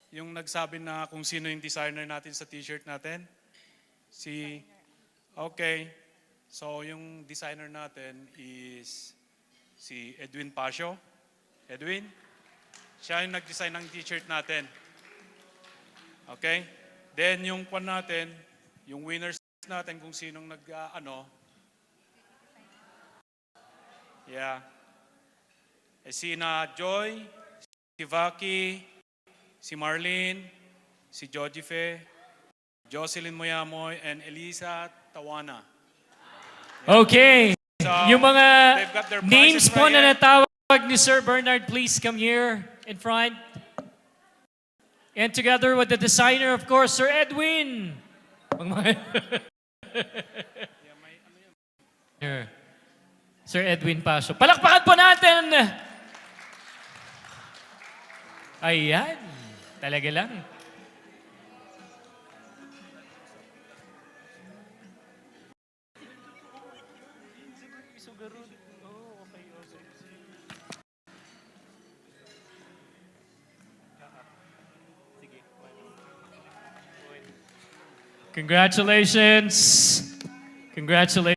yung nagsabi na kung sino yung designer natin sa t-shirt natin? Okay. So, yung designer natin is si Edwin Pasio. Edwin, siya yung nag-design ng t-shirt natin. Okay? Then, yung kwan natin, yung winners natin kung sinong Yeah. Sina Joy, si Vaki, si Marlene, si Jojife, Jocelyn Moyamoy, and Elisa Tawana. Okay. So, Yung mga they've got their names prizes po right na here. natawag ni Sir Bernard, please come here in front. And together with the designer, of course, Sir Edwin. Here. Sir Edwin Pasio. Palakpakan po natin! Ayan. Talaga lang. Congratulations. Congratulations.